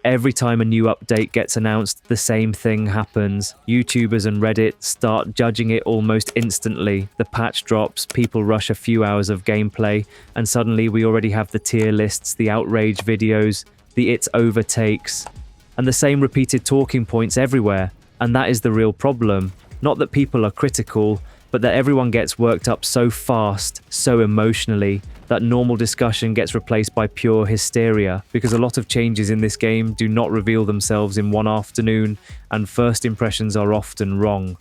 Every time a new update gets announced, the same thing happens. YouTubers and Reddit start judging it almost instantly. The patch drops, people rush a few hours of gameplay, and suddenly we already have the tier lists, the outrage videos, the it's over takes, and the same repeated talking points everywhere. And that is the real problem. Not that people are critical, but that everyone gets worked up so fast, so emotionally, that normal discussion gets replaced by pure hysteria, because a lot of changes in this game do not reveal themselves in one afternoon, and first impressions are often wrong.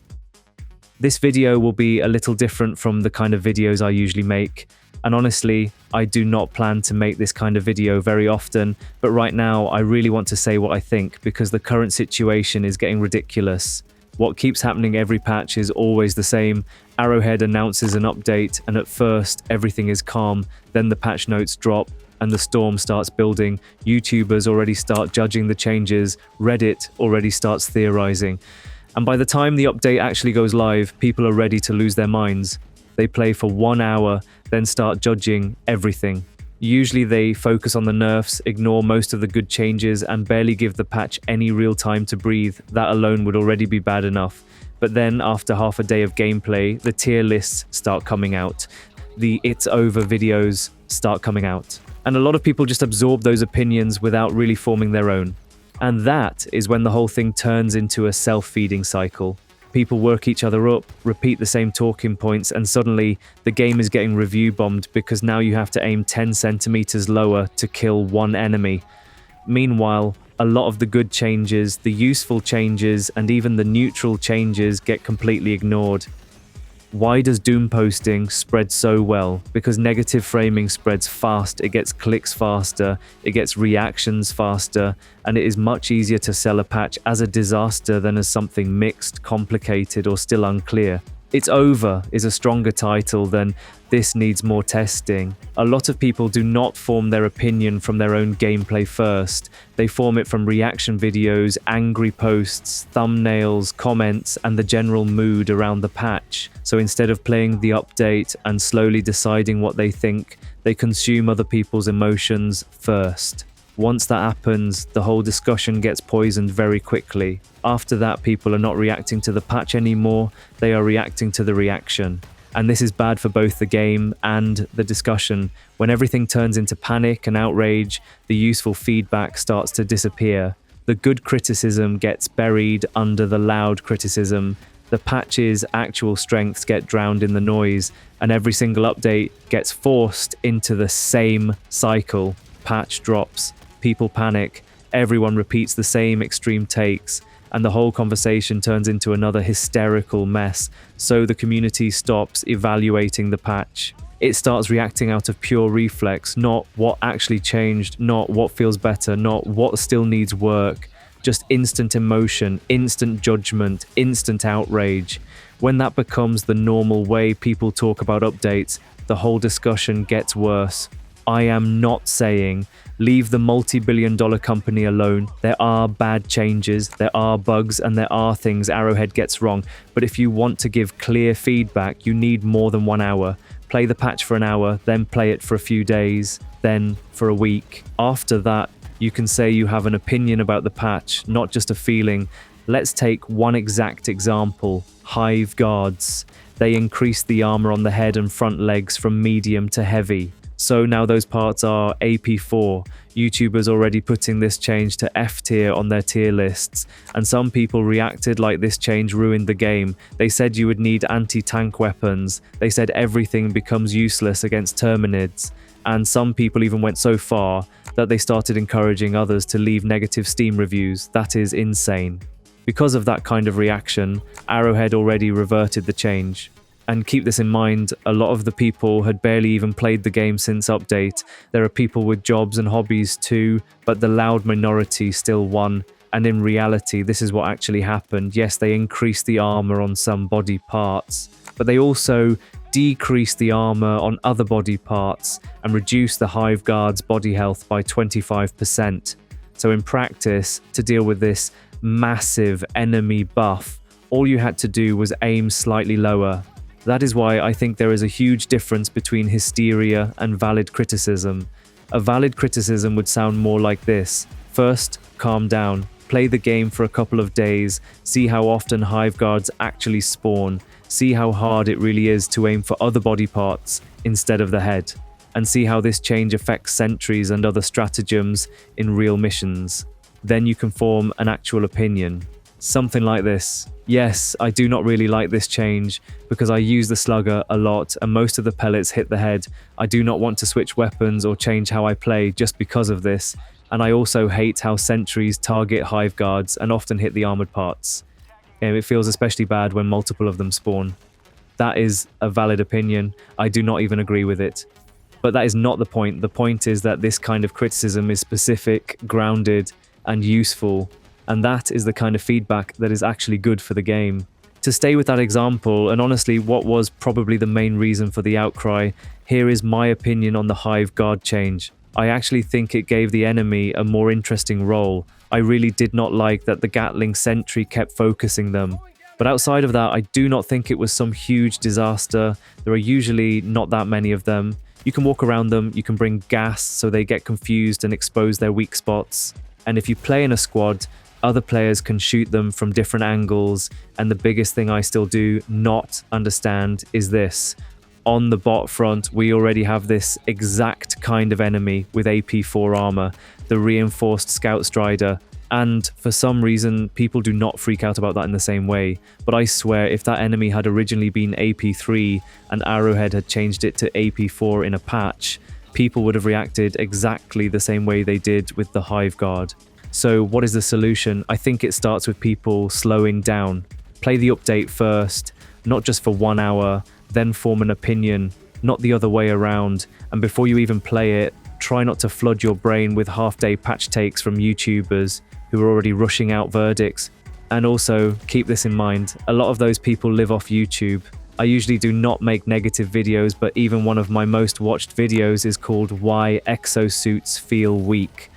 This video will be a little different from the kind of videos I usually make, and honestly, I do not plan to make this kind of video very often, but right now I really want to say what I think, because the current situation is getting ridiculous. What keeps happening every patch is always the same. Arrowhead announces an update, and at first everything is calm, then the patch notes drop and the storm starts building. YouTubers already start judging the changes, Reddit already starts theorizing. And by the time the update actually goes live, people are ready to lose their minds. They play for 1 hour, then start judging everything. Usually they focus on the nerfs, ignore most of the good changes, and barely give the patch any real time to breathe. That alone would already be bad enough. But then, after half a day of gameplay, the tier lists start coming out. The it's over videos start coming out. And a lot of people just absorb those opinions without really forming their own. And that is when the whole thing turns into a self-feeding cycle. People work each other up, repeat the same talking points, and suddenly the game is getting review bombed because now you have to aim 10 centimeters lower to kill one enemy. Meanwhile, a lot of the good changes, the useful changes, and even the neutral changes get completely ignored. Why does doomposting spread so well? Because negative framing spreads fast, it gets clicks faster, it gets reactions faster, and it is much easier to sell a patch as a disaster than as something mixed, complicated, or still unclear. It's Over is a stronger title than This Needs More Testing. A lot of people do not form their opinion from their own gameplay first. They form it from reaction videos, angry posts, thumbnails, comments, and the general mood around the patch. So instead of playing the update and slowly deciding what they think, they consume other people's emotions first. Once that happens, the whole discussion gets poisoned very quickly. After that, people are not reacting to the patch anymore, they are reacting to the reaction. And this is bad for both the game and the discussion. When everything turns into panic and outrage, the useful feedback starts to disappear. The good criticism gets buried under the loud criticism. The patch's actual strengths get drowned in the noise, and every single update gets forced into the same cycle. Patch drops, people panic, everyone repeats the same extreme takes, and the whole conversation turns into another hysterical mess. So the community stops evaluating the patch. It starts reacting out of pure reflex, not what actually changed, not what feels better, not what still needs work. Just instant emotion, instant judgment, instant outrage. When that becomes the normal way people talk about updates, the whole discussion gets worse. I am not saying leave the multi-billion-dollar company alone. There are bad changes, there are bugs, and there are things Arrowhead gets wrong. But if you want to give clear feedback, you need more than 1 hour. Play the patch for an hour, then play it for a few days, then for a week. After that, you can say you have an opinion about the patch, not just a feeling. Let's take one exact example. Hive Guards. They increased the armor on the head and front legs from medium to heavy. So now those parts are AP4. YouTubers already putting this change to F tier on their tier lists, and some people reacted like this change ruined the game. They said you would need anti-tank weapons. They said everything becomes useless against Terminids. And some people even went so far that they started encouraging others to leave negative Steam reviews. That is insane. Because of that kind of reaction, Arrowhead already reverted the change. And keep this in mind, a lot of the people had barely even played the game since update. There are people with jobs and hobbies too, but the loud minority still won. And in reality, this is what actually happened. Yes, they increased the armor on some body parts, but they also decreased the armor on other body parts and reduced the Hive Guard's body health by 25%. So in practice, to deal with this massive enemy buff, all you had to do was aim slightly lower. That is why I think there is a huge difference between hysteria and valid criticism. A valid criticism would sound more like this: First, calm down. Play the game for a couple of days, see how often Hive Guards actually spawn, see how hard it really is to aim for other body parts instead of the head, and see how this change affects sentries and other stratagems in real missions. Then you can form an actual opinion. Something like this. Yes, I do not really like this change because I use the slugger a lot and most of the pellets hit the head. I do not want to switch weapons or change how I play just because of this. And I also hate how sentries target Hive Guards and often hit the armored parts. It feels especially bad when multiple of them spawn. That is a valid opinion. I do not even agree with it. But that is not the point. The point is that this kind of criticism is specific, grounded, and useful. And that is the kind of feedback that is actually good for the game. To stay with that example, and honestly what was probably the main reason for the outcry, here is my opinion on the Hive Guard change. I actually think it gave the enemy a more interesting role. I really did not like that the Gatling sentry kept focusing them. But outside of that, I do not think it was some huge disaster. There are usually not that many of them. You can walk around them, you can bring gas so they get confused and expose their weak spots. And if you play in a squad, other players can shoot them from different angles. And the biggest thing I still do not understand is this. On the bot front, we already have this exact kind of enemy with AP4 armor, the reinforced Scout Strider, and for some reason, people do not freak out about that in the same way. But I swear, if that enemy had originally been AP3 and Arrowhead had changed it to AP4 in a patch, people would have reacted exactly the same way they did with the Hive Guard. So what is the solution? I think it starts with people slowing down. Play the update first, not just for 1 hour, then form an opinion, not the other way around. And before you even play it, try not to flood your brain with half-day patch takes from YouTubers who are already rushing out verdicts. And also, keep this in mind, a lot of those people live off YouTube. I usually do not make negative videos, but even one of my most watched videos is called Why Exosuits Feel Weak.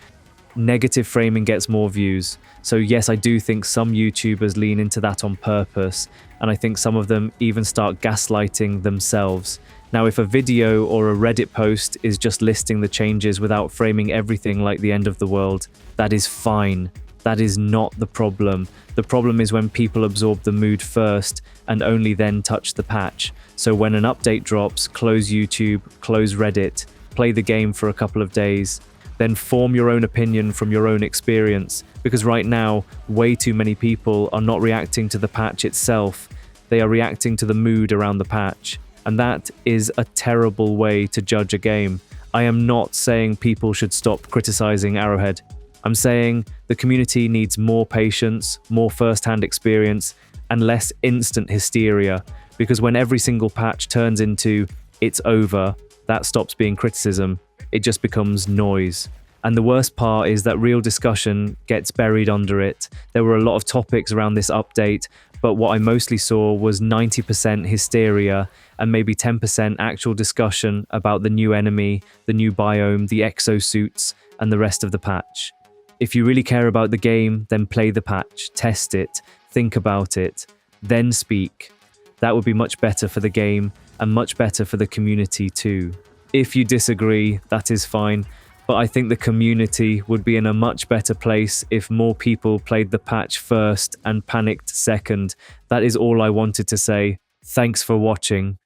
Negative framing gets more views. So yes, I do think some YouTubers lean into that on purpose, and I think some of them even start gaslighting themselves. Now, if a video or a Reddit post is just listing the changes without framing everything like the end of the world, that is fine. That is not the problem. The problem is when people absorb the mood first and only then touch the patch. So when an update drops, close YouTube, close Reddit, play the game for a couple of days, then form your own opinion from your own experience. Because right now, way too many people are not reacting to the patch itself. They are reacting to the mood around the patch. And that is a terrible way to judge a game. I am not saying people should stop criticizing Arrowhead. I'm saying the community needs more patience, more first-hand experience, and less instant hysteria. Because when every single patch turns into, it's over, that stops being criticism. It just becomes noise. And the worst part is that real discussion gets buried under it. There were a lot of topics around this update, but what I mostly saw was 90% hysteria and maybe 10% actual discussion about the new enemy, the new biome, the exosuits, and the rest of the patch. If you really care about the game, then play the patch, test it, think about it, then speak. That would be much better for the game and much better for the community too. If you disagree, that is fine, but I think the community would be in a much better place if more people played the patch first and panicked second. That is all I wanted to say. Thanks for watching.